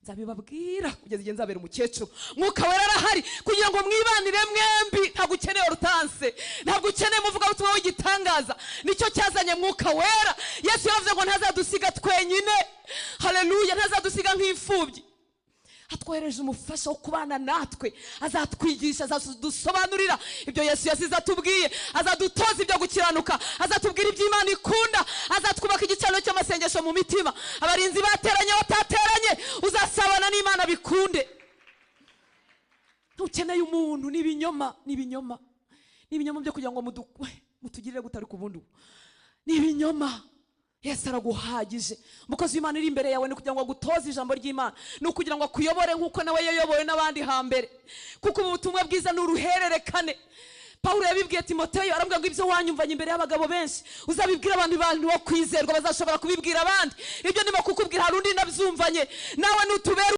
nzabibabwira kugeza igihe nzabera umukecuru. Mwuka wera arahari kugira ngo mwibanire mwembi. Ntabwo ukeneye urutanse, ntabwo ukeneye muvuga ubutumwa w'igitangaza. Nicyo cyazanye mwuka wera. Yesu yavuze ngo ntazadusiga twenyine. Haleluya, ntazadusiga nk'imfubyi. Atwohereje umufasha wo kubana natwe, azatwigisha, azadusobanurira ibyo Yesu yasize atubwiye, azadutoza ibyo gukiranuka, azatubwira iby'Imana ikunda, azatwubaka igicaniro cy'amasengesho mu mitima. Abarinzi bateranye batateranye, uzasabana n'Imana bikunde. Ntukeneye umuntu n'ibinyoma, n'ibinyoma byo kugira ngo mutugirire gutari ku bundi. N'ibinyoma. Yesu araguhagije. Umukozi w'Imana iri imbere yawe ni kugira ngo agutoze ijambo ry'Imana, ni ukugira ngo akuyobore nk'uko nawe yayobowe n'abandi hambere. Kuko ubu butumwa bwiza ni uruhererekane. Pawulo yabibwiye Timoteyo, arambwira ngo ibyo wanyumvanye imbere y'abagabo benshi uzabibwira abantu bo kwizerwa, bazashobora kubibwira abandi. Ibyo ndimo kukubwira hari undi nabyumvanye, nawe nutubera